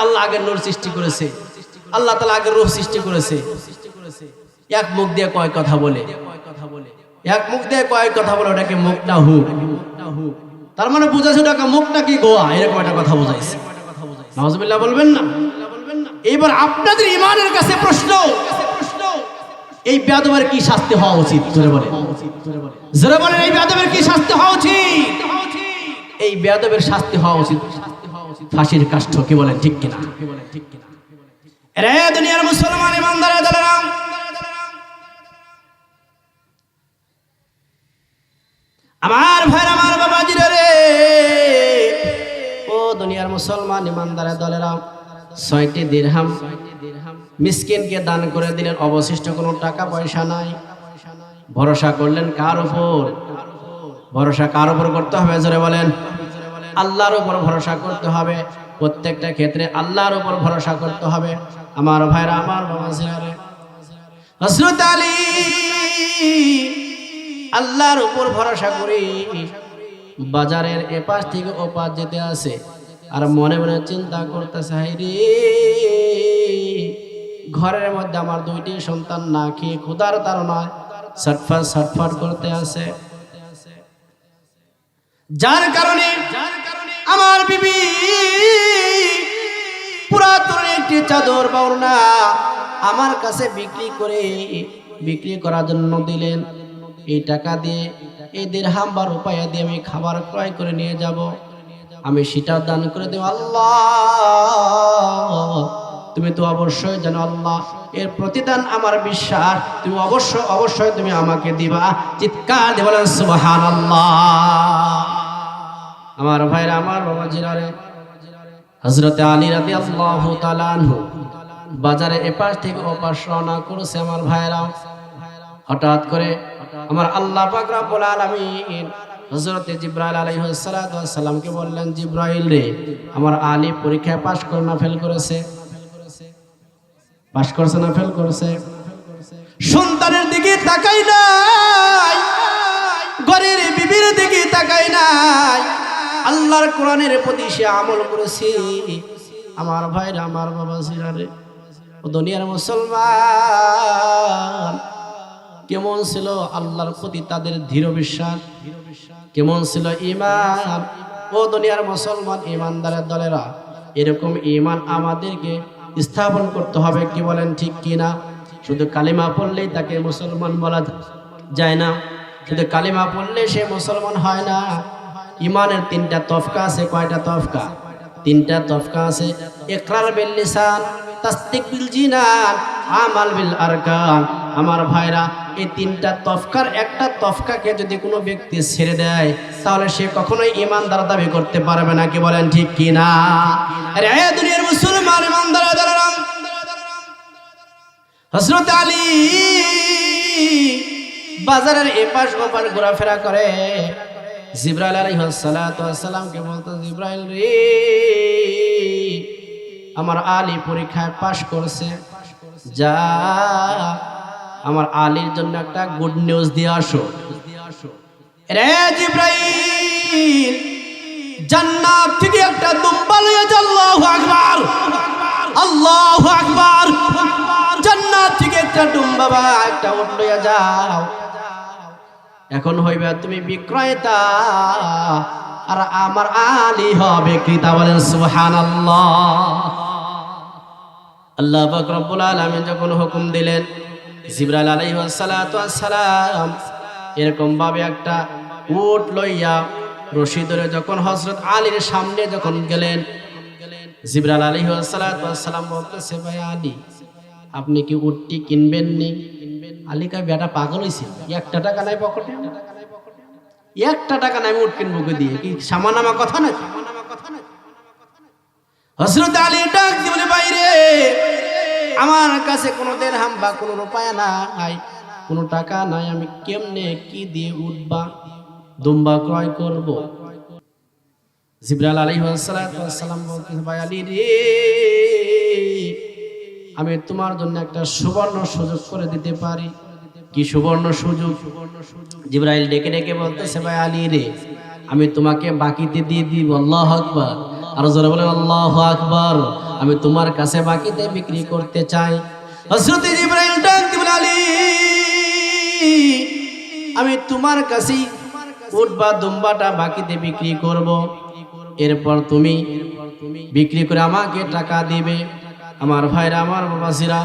Speaker 1: আল্লাহ আগের নূর সৃষ্টি করেছে, আল্লাহ তাআলা আগের রূহ সৃষ্টি করেছে। এক মুখ দিয়ে কয় কথা বলে, এক মুখ দিয়ে কয় কথা বলে, ওটাকে মুখটা হুক। তার মানে বুঝাচ্ছে ওটাকে মুখটা কি গোয়া, এরকম একটা কথা বুঝাইছে। নাউজুবিল্লাহ বলবেন না? এইবার আপনাদের ইমানের কাছে প্রশ্ন, এই বেয়াদবের কি শাস্তি হওয়া উচিত? জোরে বলেন, জোরে বলেন, এই বেয়াদবের কি শাস্তি হওয়া উচিত? এই বেয়াদবের শাস্তি হওয়া উচিত ফাঁসির কাষ্ঠ। কি বলেন, ঠিক কিনা? রে দুনিয়ার মুসলমান ইমানদারের দলেরা, আমার ভাইরা, আমার বাবাজিরা রে, ও দুনিয়ার মুসলমান ইমানদারের দলেরা, 6টি দিরহাম মিসকিনকে দান করে দিলেন, অবশিষ্ট কোনো টাকা পয়সা নাই। ভরসা করলেন কার উপর? ভরসা কার উপর করতে হবে? জোরে বলেন, আল্লাহর উপর ভরসা করতে হবে। প্রত্যেকটা ক্ষেত্রে আল্লাহর উপর ভরসা করতে হবে। আমার ভাইরা, আমার বাবাজিরা রে, হযরত আলী আল্লাহর উপর ভরসা করি বাজারের এপাশ থেকে ওপাশ যেতে আছে, আর মনে মনে চিন্তা করতেছে, হায় রে, ঘরের মধ্যে আমার 2টি সন্তান না খেয়ে ক্ষুধার তাড়নায় ছটফট ছটফট করতে আছে। যার কারণে আমার বিবি পুরাতন একটি চাদর বাউনা আমার কাছে বিক্রি করার জন্য দিলেন। এই টাকা দিয়ে, এই দিরহাম বা রুপায়া দিয়ে আমি খাবার ক্রয় করে নিয়ে যাব, আমি সেটা দান করে দেব। আল্লাহ, তুমি তো অবশ্যই জানো আল্লাহ, এর প্রতিদান আমার বিশ্বাস, তুমি অবশ্যই তুমি আমাকে দিবা। চিৎকার দিয়ে বলেন সুবহানাল্লাহ। আমার ভাইরা, আমার বাবাজিরা রে, হযরত আলী রাদিয়াল্লাহু তাআলা আনহু বাজারে এপাশ থেকে ওপাশ রওনা করেছে। আমার ভাইরা, হঠাৎ করে আমার আল্লাহ পাক রব্বুল আলামিন হযরত জিবরাইল আলাইহিস সালাতু ওয়াস সালামকে বললেন, জিবরাইল রে, আমার আলী পরীক্ষায় পাশ করে না ফেল করেছে? পাশ করছে না ফেল করেছে? সন্তানের দিকে তাকাই নাই, ঘরের বিবির দিকে তাকাই নাই, আল্লাহর কোরআনের প্রতি সে আমল করেছে। আমার ভাইরা, আমার বাবাজিরা রে, ও দুনিয়ার মুসলমান, কেমন ছিল আল্লাহর প্রতি তাদের দৃঢ় বিশ্বাস, কেমন ছিল ঈমান? ও দুনিয়ার মুসলমান ঈমানদারের দলেরা, এরকম ঈমান আমাদেরকে স্থাপন করতে হবে। কি বলেন, ঠিক কিনা? শুধু কালিমা পড়লেই তাকে মুসলমান বলা যায় না, শুধু কালিমা পড়লে সে মুসলমান হয় না। ঈমানের 3টা তফকা আছে। কয়টা তফকা? 3টা তফকা আছে। ইকরার বিল লিসান, তাসদিক বিল জিনান, আমাল বিল আরকান। আমার ভাইরা, এই 3টা তফকার একটা তফকাকে যদি কোনো ব্যক্তি ছেড়ে দেয়, তাহলে সে কখনোই ঈমানদার দাবি করতে পারবে না। কি বলেন, ঠিক কিনা? আরে দুনিয়ার মুসলমান ঈমানদাররা, হযরত আলী বাজারের এপাশ ওপাশ ঘোরাফেরা করে। জিবরাইল আলাইহিস সালাতু ওয়াস সালামকে বলতো, জিবরাইল রে, আমার আলী পরীক্ষায় পাশ করেছে, যা আমার আলীর জন্য একটা গুড নিউজ দিয়ে আসো। রে জিবরাইল, জান্নাত থেকে একটা দুম্বা লইয়া যাও। আল্লাহু আকবার, আল্লাহু আকবার। জান্নাত থেকে একটা দুম্বা বা একটা উট লইয়া যাও। এখন হইবে তুমি বিক্রয়তা, আর আমার আলী হবে ক্রেতা। বলেন সুবহানাল্লাহ। আল্লাহ পাক রব্বুল আলামিন যখন হুকুম দিলেন, জিবরাইল আলাইহিস সালাতু ওয়াস সালাম এরকম ভাবে একটা উট লইয়া রশি ধরে যখন হযরত আলীর সামনে যখন গেলেন, জিবরাইল আলাইহিস সালাতু ওয়াস সালাম বলতেছে, ভাই আলী, আপনি কি উটটি কিনবেন নি? আলী কয়, বেটা পাগল হইছে, 1টা টাকা নাই পকেটে, 1টা টাকা নাই, উট কিনবো কে দিয়ে? কি সামানামা কথা না? হযরত আলী ডাক দিয়ে বলে, বাইরে, আমার কাছে কোনো দিরহাম বা কোনো রুপায়া নাই, কোনো টাকা নাই, আমি কেমনে কি দিয়ে উঠবা দুম্বা ক্রয় করব? জিবরাইল আলাইহিস সালাতু ওয়াস সালাম বলতেছে, ভাই আলী রে, আমি তোমার জন্য একটা সুবর্ণ সুযোগ করে দিতে পারি। কি সুবর্ণ সুযোগ? জিবরাইল ডেকে ডেকে বলতেছে, ভাই আলী রে, আমি তোমাকে বাকিতে দিয়ে দিব। আল্লাহু আকবার। আর জোরে বলেন আল্লাহু আকবার। আমি তোমার কাছে বাকিতে বিক্রি করতে চাই। হযরত জিবরাইল ডাক দিয়ে বলে, আলী, আমি তোমার কাছে উট বা দুম্বাটা বাকিতে বিক্রি করব, এরপর তুমি বিক্রি করে আমাকে টাকা দিবে। আমার ভাইরা, আমার বাবাজিরা,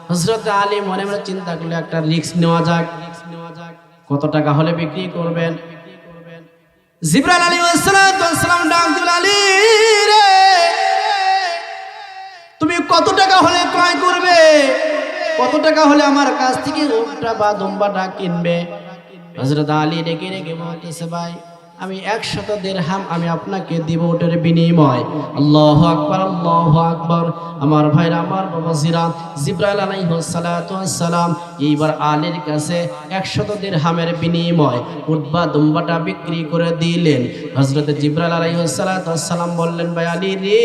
Speaker 1: হযরত আলী মনে মনে চিন্তা করলে একটা রিস্ক নেওয়া যাক, কত টাকা হলে বিক্রি করবেন। জিবরাইল আলাইহিস সালাম ডাক দিলেন, আলী রে, তুমি কত টাকা হলে ক্রয় করবে, কত টাকা হলে আমার কাছ থেকে উটটা বা দুম্বাটা কিনবে? হযরত আলী ডেকে ডেকে বলতেছে, ভাই আমি 100 দিরহাম আমি আপনাকে দিব ওটার বিনিময়। আল্লাহু আকবার, আল্লাহু আকবার। আমার ভাইরা, আমার বাবাজিরা, জিবরাইল আলাইহিস সালাম এইবার আলীর কাছে 100 দিরহামের বিনিময় উট বা দুম্বাটা বিক্রি করে দিলেন। হযরত জিবরাইল আলাইহিস সালাম বললেন, ভাই আলী রে,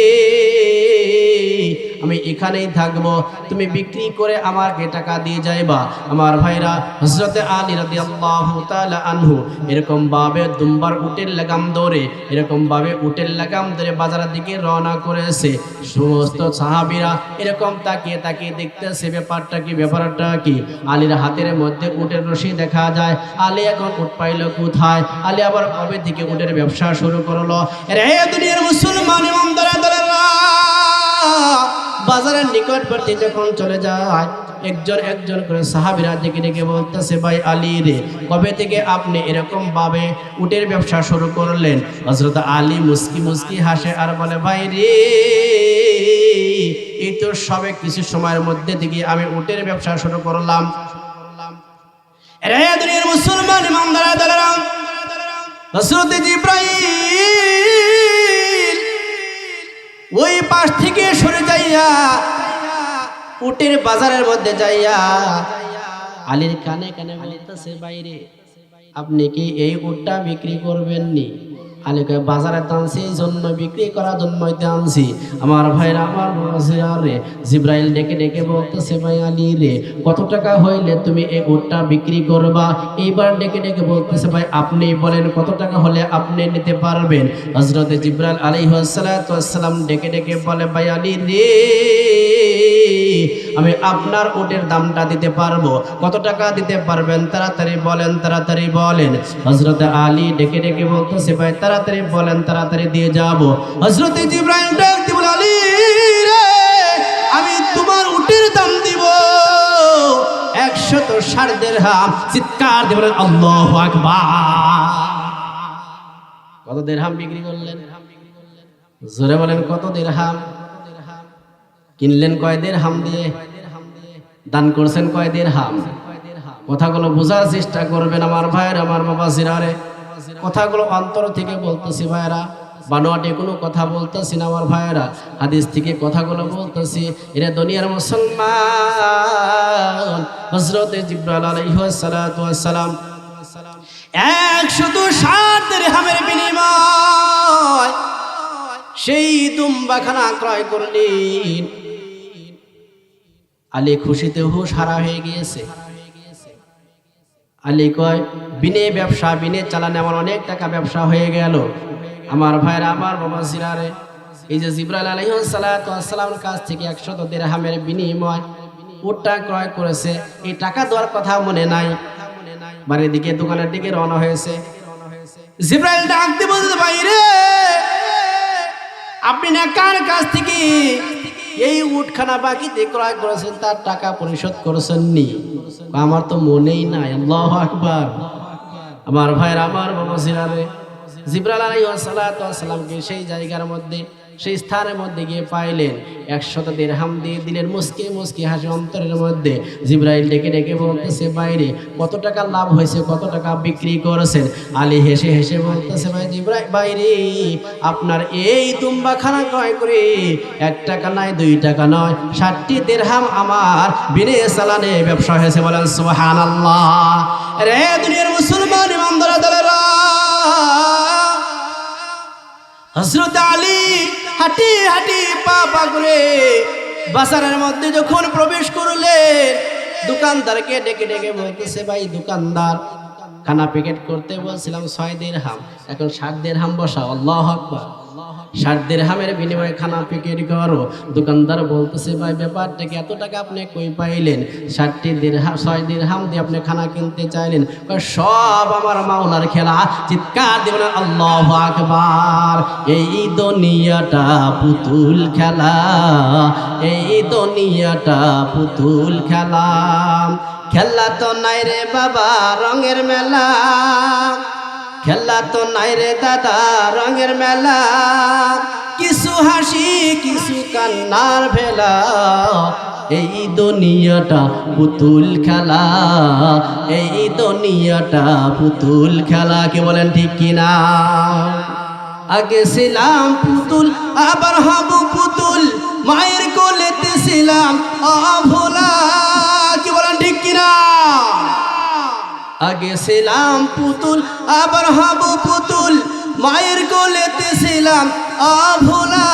Speaker 1: আমি এখানেই থাকবো, তুমি বিক্রি করে আমাকে টাকা দিয়ে যাইবা। আমার ভাইরা, হযরত আলী রাদিয়াল্লাহু তাআলা আনহু এরকম ভাবে দুম্বার উটের লাগাম ধরে, এরকম ভাবে উটের লাগাম ধরে বাজারের দিকে রওনা করেছে। সমস্ত সাহাবীরা এরকম তাকিয়ে তাকিয়ে দেখতেছে ব্যাপারটা কি। আলীর হাতের মধ্যে উটের রশি দেখা যায়। আলী এখন উট পাইল কোথায়? আলী আবার কবে থেকে উটের ব্যবসা শুরু করলো? রে দুনিয়ার মুসলমান ইমানদারেরা, বাজারের নিকটবর্তী যখন চলে যায়, একজন করে সাহাবীরা ডেকে ডেকে বলতেছে, ভাই আলী রে, কবে থেকে আপনি এরকম ভাবে উটের ব্যবসা শুরু করলেন? হযরত আলী মুস্কি হাসে আর বলে, ভাই রে, এই তো সবে কিছু সময়ের মধ্যে থেকে আমি উটের ব্যবসা শুরু করলাম। রে দুনিয়ার মুসলমান ইমানদারেরা, হযরত জিবরাইল ওই পাশ থেকে সরে যাইয়া উটের বাজারের মধ্যে যাইয়া আলীর কানে কানে বলতেছে, বাইরে আপনি কি এই উটটা বিক্রি করবেন নি? আলী কয়, বাজারে টানছি এই জন্য, বিক্রি করার জন্যই টানছি। আমার ভাইরা, আমার বাবাজিরা রে, জিবরাইল ডেকে ডেকে বলতেছে, ভাই আলী রে, কত টাকা হইলে তুমি এই উটটা বিক্রি করবা? এইবার ডেকে ডেকে বলতেছে, ভাই আপনি বলেন কত টাকা হলে আপনি নিতে পারবেন? হযরত জিবরাইল আলাইহিস সালাম ডেকে ডেকে বলে, ভাই আলী রে, আমি আপনার উটের দামটা দিতে পারবো। কত টাকা দিতে পারবেন? তাড়াতাড়ি বলেন, তাড়াতাড়ি বলেন। হযরত আলী ডেকে ডেকে বলতেছে, ভাই তাড়াতাড়ি বলেন, তাড়াতাড়ি দিয়ে যাব। হযরত জিবরাইল ডাক দিয়ে বলে, আলী রে, আমি তোমার উটের দাম দিব 160 দিরহাম। চিৎকার দিয়ে বলেন, আল্লাহু আকবার। কত দিরহাম বিক্রি করলেন? জোরে বলেন, কত দিরহাম? কিনলেন কয় দিরহাম দিয়ে? দান করছেন কয় দিরহাম? কথাগুলো বোঝার চেষ্টা করবেন আমার ভাইয়ের, আমার বাবাজিরা রে, কথাগুলো অন্তর থেকে বলতেছি ভাইয়েরা, বানোয়াটে কোনো কথা বলতেছি না আমার ভাইয়েরা, হাদিস থেকে কথাগুলো বলতেছি। এরা দুনিয়ার মুসলমান। হযরত জিবরাইল আলাইহিস সালাম 160 দিরহামের বিনিময় সেই দুম্বাখানা ক্রয় করলেন। আলী খুশিতে হুঁশ হারা হয়ে গিয়েছে। আলী কয়, বিনে ব্যবসা, বিনে চালানে আমার অনেক টাকা ব্যবসা হয়ে গেল। আমার ভাইরা, আমার বাবাজিরা রে, এই যে জিবরাইল আলাইহিস সালামের কাছ থেকে 100 দিরহামের বিনিময় উটটা ক্রয় করেছে, এই টাকা দেওয়ার কথা মনে নাই। বাড়ির দিকে, দোকানের দিকে রওনা হয়েছে। জিবরাইল ডাকতে বলতে, ভাই রে, আপনি না কার কাছ থেকে এই উটখানা বাকিতে ক্রয় করেছেন, তার টাকা পরিশোধ করেছেন নি? আমার তো মনেই নাই। আল্লাহু আকবার। আমার ভাইরা, আমার বাবাজিরা রে, জিবরাইল আলাইহিস সালামকে সেই জায়গার মধ্যে, সেই স্থানের মধ্যে গিয়ে পাইলেন। 100 দিরহাম দিয়ে দিলেন। মুস্কি মুস্কি হাসি অন্তরের মধ্যে। জিবরাইল ডেকে ডেকে বলতেছে, বাইরে কত টাকা লাভ হয়েছে, কত টাকা বিক্রি করেছেন? আলী হেসে হেসে বলতেছে, ভাই জিবরাইল, বাইরে আপনার এই দুম্বাখানা ক্রয় করে 1 টাকা নয়, 2 টাকা নয়, 60 দিরহাম আমার বিনে চালানে ব্যবসা হয়েছে। বলেন সুবহানাল্লাহ। রে দুনিয়ার মুসলমান ইমানদারেরা, হযরত আলী হাঁটি হাঁটি পা পা করে বাজারের মধ্যে যখন প্রবেশ করলেন, দোকানদারকে ডেকে ডেকে বলতেছে, ভাই দোকানদার, খানা প্যাকেট করতে বলছিলাম 6 দিরহাম, এখন 60 দিরহাম বসাও। আল্লাহু আকবার। 60 দিরহামের বিনিময়ে খানা প্যাকেট করো। দোকানদার বলতেছে ভাই ব্যাপারটা কি, এত টাকা আপনি কই পাইলেন? 60 দিরহাম 6 দিরহাম দিয়ে আপনি খানা কিনতে চাইলেন? সব আমার মাওলার খেলা। চিৎকার দিবেন আল্লাহু আকবার। এই দুনিয়াটা পুতুল খেলা, এই দুনিয়াটা পুতুল খেলা। খেলা তো নাই রে বাবা রঙের মেলা, খেলা তো নাই রে দাদা রঙের মেলা। কিছু হাসি কিছু কান্নার ভেলা, এই দুনিয়াটা পুতুল খেলা, এই দুনিয়াটা পুতুল খেলা। কি বলেন ঠিক কিনা? আগে ছিলাম পুতুল আবার হব পুতুল, মায়ের কোলেতে ছিলাম অভোলা। কি বলেন ঠিক কিনা? আগে ছিলাম পুতুল আবার হব পুতুল, মায়ের কোলেতে ছিলাম অভোলা।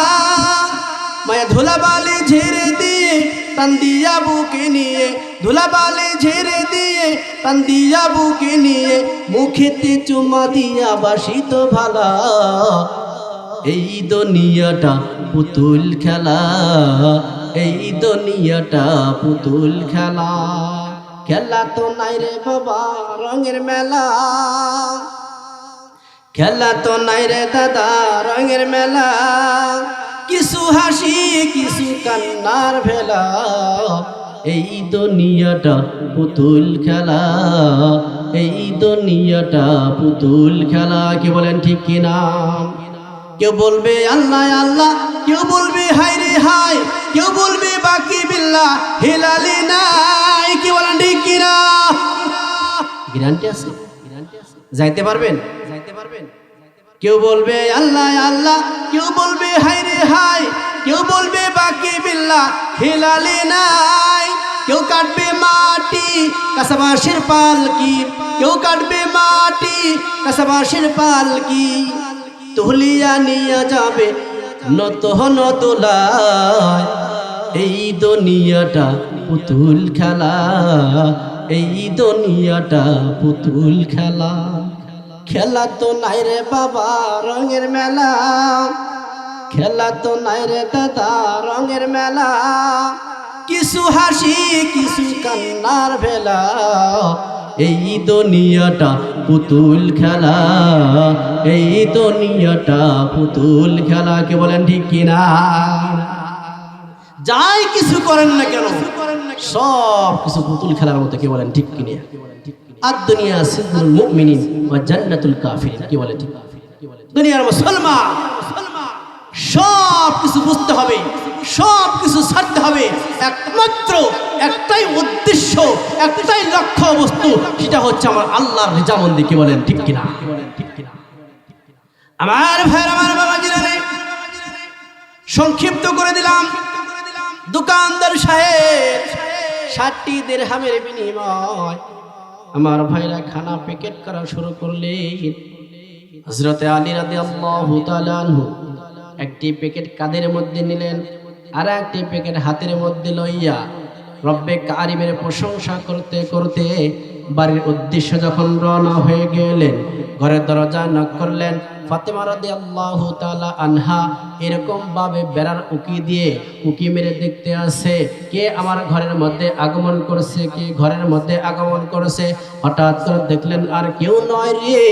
Speaker 1: মায়া ধুলাবালি ঝেড়ে দিয়ে টান দিয়া বুকে নিয়ে, ধুলাবালি ঝেড়ে দিয়ে টান দিয়া বুকে নিয়ে, মুখেতে চুমা দিয়া বাসিত ভালা। এই দুনিয়াটা পুতুল খেলা, এই দুনিয়াটা পুতুল খেলা। খেলা তো নাই রে বাবা রঙের মেলা, খেলা তো নাই রে দাদা রঙের মেলা। কিছু হাসি কিছু কান্নার ভেলা, এই দুনিয়াটা পুতুল খেলা, এই দুনিয়াটা পুতুল খেলা। কি বলেন ঠিক কিনা? কেউ বলবে আল্লাহ আল্লাহ, কেউ বলবে হাই রে হাই, কেউ বলবে বাকি বিল্লাহ হেলালি নাই। কি বলেন ঠিক কিনা? গ্যারান্টি আছে? যাইতে পারবেন? যাইতে পারবেন? কেউ বলবে আল্লাহ আল্লাহ, কেউ বলবে হাই রে হাই, কেউ বলবে বাকি বিল্লাহ হেলালি নাই। কেউ কাটবে মাটি কাসাবাসের পালকি, কেউ কাটবে মাটি কাসাবাসের পালকি, তুলিয়া নিয়ে যাবে নতুন দোলায়। এই দুনিয়াটা পুতুল খেলা, এই দুনিয়াটা পুতুল খেলা। খেলা তো নাই রে বাবা রঙের মেলা, খেলা তো নাই রে দাদা রঙের মেলা। কিছু হাসি কিছু কান্নার ভেলা, এই দুনিয়াটা পুতুল খেলা, এই দুনিয়াটা পুতুল খেলা। কে বলেন ঠিক কিনা? যাই কিছু করেন না কেন সব কিছু পুতুল খেলার মতো। কে বলেন ঠিক কিনা? আর দুনিয়া সিজনুল মুমিনিন ওয়া জান্নাতুল কাফিরিন। কি বলে ঠিক? দুনিয়ার মুসলমান সব কিছু বুঝতে হবে, সব কিছু ছাড়তে হবে। একমাত্র একটাই উদ্দেশ্য, একটাই লক্ষ্য বস্তু, সেটা হচ্ছে আমার আল্লাহর রিজামন্দি। কি বলেন ঠিক কিনা? আমার ভাইরা আমার বাবাজিরা রে, সংক্ষিপ্ত করে দিলাম। দোকানদার সাহেব 60 দিরহামের বিনিময় আমার ভাইরা খানা প্যাকেট করা শুরু করলেন। হযরতে আলী রাদিয়াল্লাহু তাআলা আনহু একটি প্যাকেট কাঁধের মধ্যে নিলেন, আর একটি প্যাকেট হাতের মধ্যে লইয়া রব্বে কারিমের প্রশংসা করতে করতে বাড়ির উদ্দেশ্যে যখন রওনা হয়ে গেলেন, ঘরের দরজা নক করলেন। ফাতেমা রাদিয়াল্লাহু তাআলা আনহা এরকম ভাবে বেড়ার উকি দিয়ে উকি মেরে দেখতে আসে কে আমার ঘরের মধ্যে আগমন করছে, কে ঘরের মধ্যে আগমন করেছে। হঠাৎ করে দেখলেন আর কেউ নয় রে,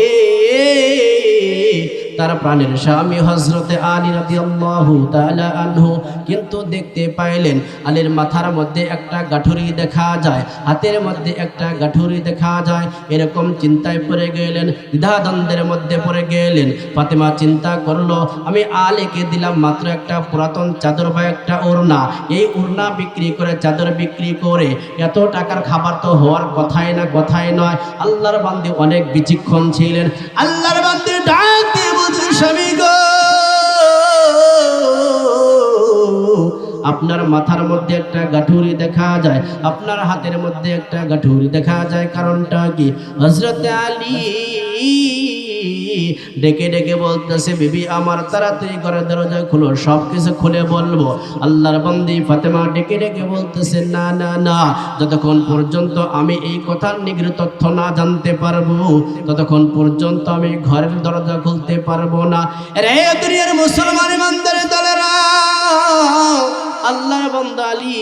Speaker 1: তার প্রাণের স্বামী হযরতে আলী রাদিয়াল্লাহু তাআলা আনহু। কিন্তু দেখতে পাইলেন আলীর মাথার মধ্যে একটা গাঠুরি দেখা যায়, হাতের মধ্যে একটা গাঠুরি দেখা যায়। এরকম চিন্তায় পড়ে গেলেন, দ্বিধাদ্বন্দ্বের মধ্যে পড়ে গেলেন। ফাতেমা চিন্তা করলো, আমি আলীকে দিলাম মাত্র একটা পুরাতন চাদর বা একটা ওড়না, এই ওড়না বিক্রি করে চাদর বিক্রি করে এত টাকার খাবার তো হওয়ার কথাই না, কথাই নয়। আল্লাহর বান্দী অনেক বিচক্ষণ ছিলেন। আল্লাহর বান্দী ডাক দিয়ে বলছেন, স্বামী গো, আপনার মাথার মধ্যে একটা গাঠুরি দেখা যায়, আপনার হাতের মধ্যে একটা গাঠুরি দেখা যায়, কারণটা কি? হযরতে আলী ডেকে ডেকে বলতেছে, বিবি আমার তাড়াতাড়ি ঘরের দরজা খুলো, সব কিছু খুলে বলবো। আল্লাহর বান্দি ফাতেমা ডেকে ডেকে বলতেছে, না না না, যতক্ষণ পর্যন্ত আমি এই কথার নিগৃঢ় তথ্য না জানতে পারবো ততক্ষণ পর্যন্ত আমি ঘরের দরজা খুলতে পারবো না। রে দুনিয়ার মুসলমান ইমানদারের দলেরা, আল্লাহর বান্দা আলী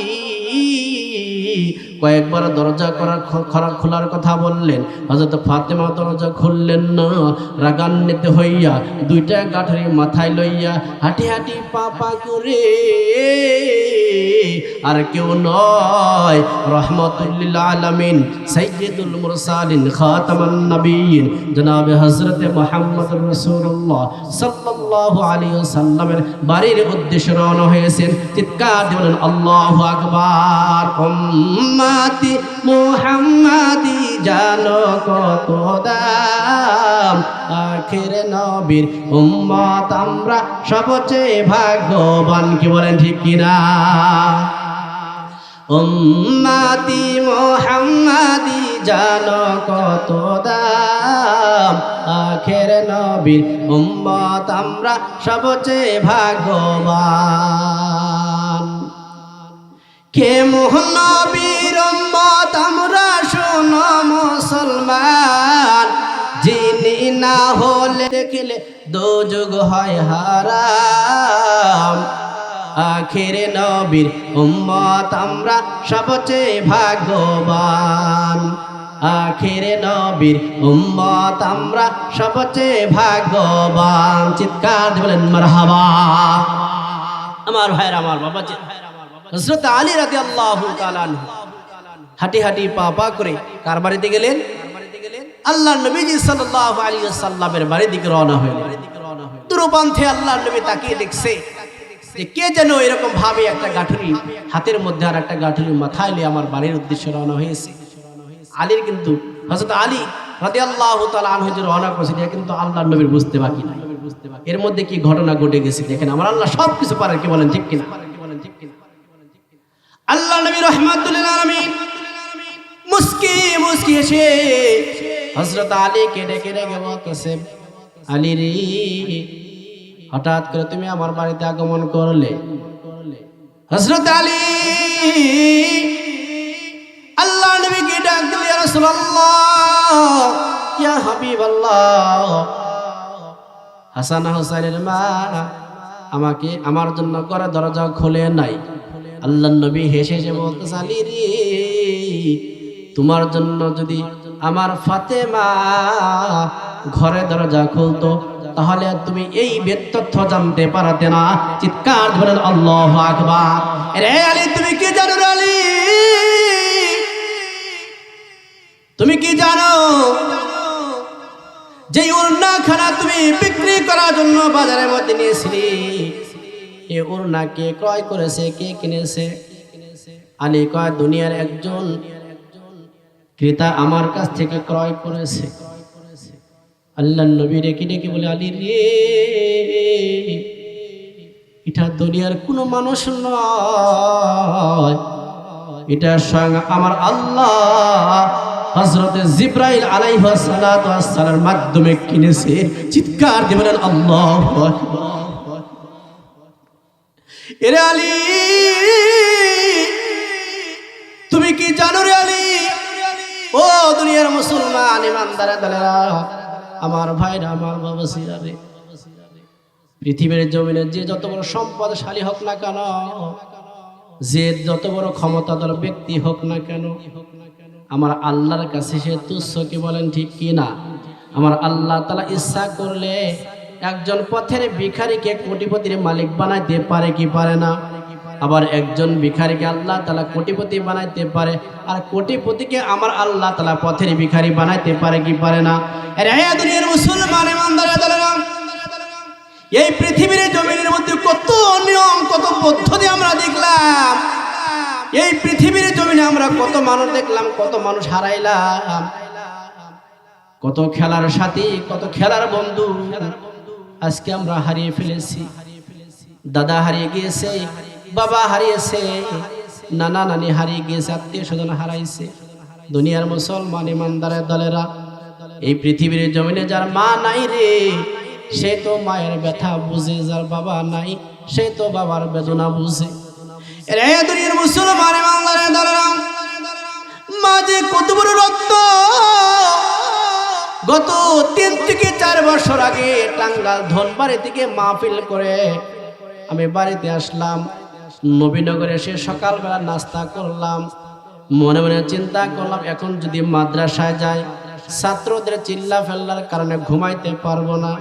Speaker 1: কয়েকবার দরজা খোলার কথা বললেন, হযরত ফাতেমা দরজা খুললেন না। রাগান্বিত হইয়া দুইটা গাঁঠরি মাথায় লইয়া হাঁটি হাঁটি পা পা করে, আর কেউ নয়, রহমাতুল্লিল আলামিন সাইয়্যিদুল মুরসালিন খাতামান নবিয়্যিন জনাবে হযরতে মুহাম্মদুর রাসূলুল্লাহ সাল্লাল্লাহু আলাইহি ওয়াসাল্লামের বাড়ির উদ্দেশ্যে রওনা হয়েছেন। চিৎকার দিয়ে বলেন আল্লাহু আকবার। উম্মতি মুহাম্মাদি জানো কত দাম, আখির নবীর উম্মত আমরা সবচেয়ে ভাগ্যবান। কি বলেন ঠিক কিনা? উম্মতি মুহাম্মাদি জানো কত দাম, আখির নবীর উম্মত আমরা সবচেয়ে ভাগ্যবান। কে নবীর উম্মত আমরা শোনো মুসলমান, যিনি না হলে দেখলে দোজখ হয় হারাম। আখিরে নবীর উম্মত আমরা সবচেয়ে ভাগ্যবান, আখিরে নবীর উম্মত আমরা সবচেয়ে ভাগ্যবান। চিৎকার দিয়ে বলেন মারহাবা। আমার ভাইরা, আমার বাবা হযরত আলী রাদিয়াল্লাহু তাআলা আনহু হাঁটি হাঁটি পা পা করে কার বাড়িতে গেলেন? আল্লাহর নবীজি সাল্লাল্লাহু আলাইহি ওয়াসাল্লামের বাড়ির দিকে রওনা হলেন। দূরপান্তে আল্লাহর নবী তাকিয়ে দেখছে যে কে যেন এরকম ভাবে একটা গাঁঠুরি হাতের মধ্যে আর একটা গাঁঠুরি মাথায় নিয়ে আমার বাড়ির উদ্দেশ্যে রওনা হয়েছে। আলীর কিন্তু, হযরত আলী রাদিয়াল্লাহু তাআলা আনহু যে রওনা করেছে এটা কিন্তু আল্লাহর নবীর বুঝতে বাকি নাই। এর মধ্যে কি ঘটনা ঘটে গেছে দেখেন। আমার আল্লাহ সব কিছু পারেন। কি বলেন ঠিক কিনা? আল্লাহ নবী রাহমাতুল লিল আলামিন মুস্কি মুস্কি এসে হযরত আলীকে ডেকে ডেকে বলতেছে, আলী রে, হঠাৎ করে তুমি আমার বাড়িতে আগমন করলে। হযরত আলী আল্লাহ নবীকে ডাক দিলেন, ইয়া রাসূলুল্লাহ, ইয়া হাবিবাল্লাহ, হাসান হুসাইনের মা আমাকে আমার জন্য ঘরে দরজা খুলে নাই। আল্লাহর নবী হেসে হেসে বলতেছে, আলী রে, তোমার জন্য যদি আমার ফাতেমা ঘরে দরজা খুলতো তাহলে তুমি এই তথ্য জানতে পারতে না। চিৎকার বলেন আল্লাহু আকবার। রে আলী, তুমি কি জানো? আলী, তুমি কি জানো যে ওড়নাখানা তুমি বিক্রি করার জন্য বাজারের মধ্যে নিয়েছিলি, এই ওড়না কে ক্রয় করেছে, কে কিনেছে? আলী কয়, দুনিয়ার একজন ক্রেতা আমার কাছ থেকে ক্রয় করেছে। আল্লাহ নবী ডেকে ডেকে বলে, আলী রে, এটা দুনিয়ার কোনো মানুষ নয়, এটা স্বয়ং আমার আল্লাহ হযরত জিবরাইল আলাইহিস সালাতু ওয়াস সালামের মাধ্যমে কিনেছে। চিৎকার দিয়ে বলেন আল্লাহু আকবার। এরে আলী, তুমি কি জানো রে আলী? ও দুনিয়ার মুসলমান ইমানদারের দলেরা, আমার ভাইরা, আমার বাবাসিরা রে, পৃথিবীর জমিনে যে যত বড় সম্পদশালী হোক না কেন, যে যত বড় ক্ষমতাধর ব্যক্তি হোক না কেন, আমার আল্লাহর কাছে সে তুচ্ছ। কি বলেন ঠিক কি না? আমার আল্লাহ তাআলা ইচ্ছা করলে একজন পথের ভিখারিকে কোটিপতির মালিক বানাইতে পারে কি পারে না? আবার একজন ভিখারিকে আল্লাহ তাআলা কোটিপতি বানাইতে পারে, আর কোটিপতিকে আমার আল্লাহ তাআলা পথের ভিখারি বানাইতে পারে কি পারে না? রে দুনিয়ার মুসলমান ইমানদারের দলেরা, এই পৃথিবীর জমিনের মধ্যে কত নিয়ম, কত পদ্ধতি আমরা দেখলাম। এই পৃথিবীর জমিনে আমরা কত মানুষ দেখলাম, কত মানুষ হারাইলাম, কত খেলার সাথী, কত খেলার বন্ধু আজকে আমরা হারিয়ে ফেলেছি। দাদা হারিয়ে গিয়েছে, বাবা হারিয়েছে, নানা নানি হারিয়ে গিয়েছে, আত্মীয় স্বজন হারাইছে। দুনিয়ার মুসলমান ইমানদারের দলেরা, এই পৃথিবীর জমিনে যার মা নাই রে, সে তো মায়ের ব্যথা বুঝে, যার বাবা নাই সে তো বাবার বেদনা বুঝে। রে দুনিয়ার মুসলমান বাংলার দলরাম, মা যে কত বড় রত্ন। গত 3 থেকে 4 বছর আগে টাঙ্গাইল ধনবাড়ি থেকে মাহফিল করে আমি বাড়িতে আসলাম। নবীনগরে এসে সকালবেলা নাস্তা করলাম। মনে মনে চিন্তা করলাম, এখন যদি মাদ্রাসায় যাই ছাত্রদের চিল্লা ফেল্লার কারণে ঘুমাইতে পারবো না।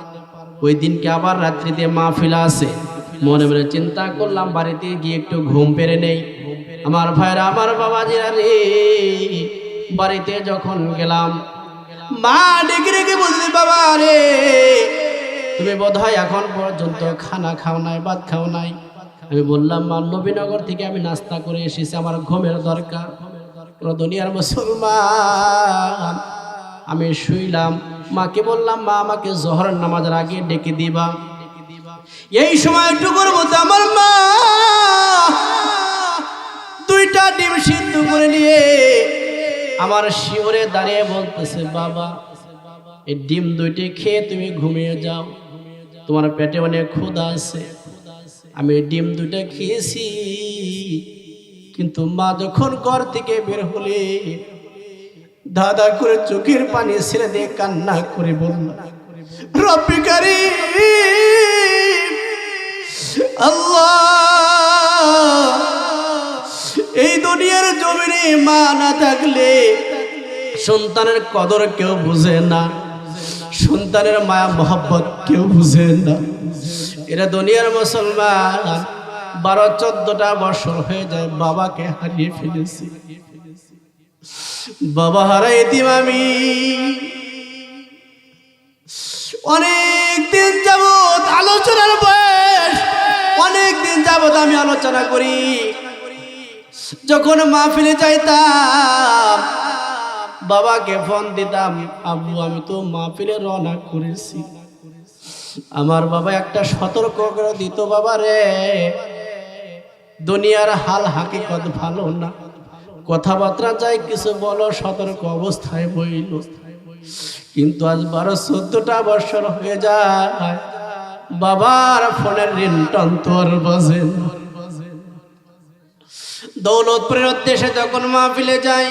Speaker 1: ওই দিনকে আবার রাত্রিতে মাহফিল আছে। মনে মনে চিন্তা করলাম বাড়িতে গিয়ে একটু ঘুম পেরে নেই। আমার ভাইরা, আমার বাবাজিরা রে, বাড়িতে যখন গেলাম মা ডেকে ডেকে বলছে, বাবা রে তুমি বোধহয় এখন পর্যন্ত খানা খাও নাই, ভাত খাও নাই। আমি বললাম, মা নবীনগর থেকে আমি নাস্তা করে এসেছি, আমার ঘুমের দরকার। দুনিয়ার মুসলমান, আমি শুইলাম। মাকে বললাম, মা আমাকে জোহরের নামাজের আগে ডেকে দিবা। এই সময়টুকুর মতো আমার মা 2টা ডিম সিদ্ধ করে নিয়ে আমার শিওরে দাঁড়িয়ে বলতেছে, বাবা এই ডিম 2টি খেয়ে তুমি ঘুমিয়ে যাও, তোমার পেটে অনেক ক্ষুধা আছে। আমি ডিম 2টা খেয়েছি, কিন্তু মা যখন ঘর থেকে বের হলে দাদা করে চোখের পানি ছেড়ে দিয়ে কান্না করে বলল, রব্বি কারীম, আল্লাহ এই দুনিয়ার জমিনে মা না থাকলে সন্তানের কদর কেউ বুঝে না, সন্তানের মায়া মোহব্বত কেউ বুঝে না। এরা দুনিয়ার মুসলমান 12-14টা বছর হয়ে যায় বাবাকে হারিয়ে ফেলেছি। বাবা হারা এতিম আমি। অনেক দিন যাবত আলোচনার বয়স, অনেক দিন যাবত আমি আলোচনা করি। যখন মাহফিলে যাইতাম বাবাকে ফোন দিতাম, আব্বু আমি তো মাহফিলে রওনা করেছি। আমার বাবা একটা সতর্ক করে দিত, বাবা রে দুনিয়ার হাল হাকিকত ভালো না, কথাবার্তা যাই কিছু বলো সতর্ক অবস্থায় বইল। কিন্তু আজ 12-14টা বছর হয়ে যায় বাবার ফোনের রিংটন তো আর বাজে না। দৌলতপুরের উদ্দেশ্যে যখন মাহফিলে যাই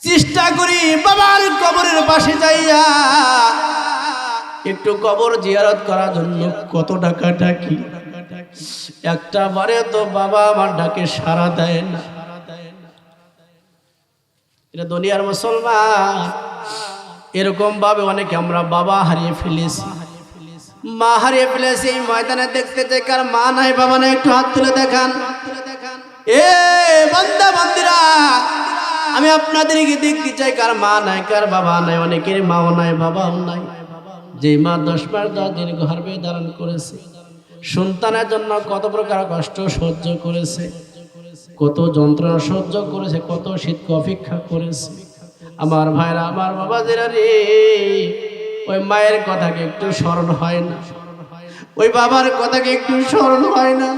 Speaker 1: চেষ্টা করি বাবার কবরের পাশে যাইয়া একটু কবর জিয়ারত করার জন্য কত টাকা ডাকি, একটা বারে তো বাবা আমার ডাকে সাড়া দেয় না। এটা দুনিয়ার মুসলমান। এরকম ভাবে অনেকে আমরা বাবা হারিয়ে ফেলেছি, মা হারিয়ে ফেলেছি। এই ময়দানে দেখতে চাই কার মা নাই বাবা নাই, একটু হাত তুলে দেখান। এ বান্দা বান্দিরা, আমি আপনাদেরকে দেখতে চাই কার মা নাই, কার বাবা নাই। অনেকের মাও নাই, বাবাও নাই। যে মা 10 মাস 10 দিন গর্ভে ধারণ করেছে, সন্তানের জন্য কত প্রকার কষ্ট সহ্য করেছে, কত যন্ত্রণা সহ্য করেছে, কত শীতকে অপেক্ষা করেছে। আমার ভাইরা, আমার বাবাজিরা রে, ওই মায়ের কথাকে একটু স্মরণ হয় না, ওই বাবার কথাকে একটু স্মরণ হয় না।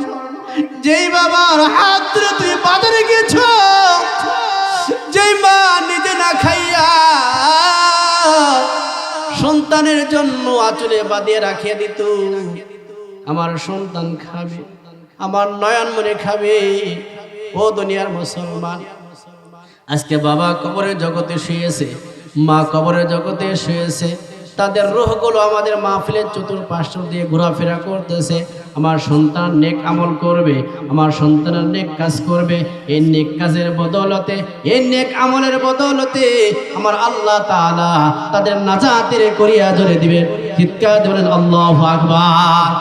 Speaker 1: যেই বাবার হাত ধরে তুই বাজারে গেছ, যেই মা নিজে না খাইয়া সন্তানের জন্য আঁচলে বাঁধিয়ে রাখিয়ে দিত, আমার সন্তান খাবে, আমার নয়ন মনে খাবে। ও দুনিয়ার মুসলমান, আজকে বাবা কবরের জগতে শুয়েছে, মা কবরের জগতে শুয়েছে, তাদের রূহগুলো আমাদের মাহফিলের চতুর্পার্শ্ব দিয়ে ঘোরাফেরা করতেছে। আমার সন্তান নেক আমল করবে, আমার সন্তানের নেক কাজ করবে। এই নেক কাজের বদৌলতে, এই নেক আমলের বদৌলতে আমার আল্লাহ তাআলা তাদের নাজাতের করিয়া ধরে দিবে। চিৎকার দিয়ে বলেন আল্লাহু আকবার।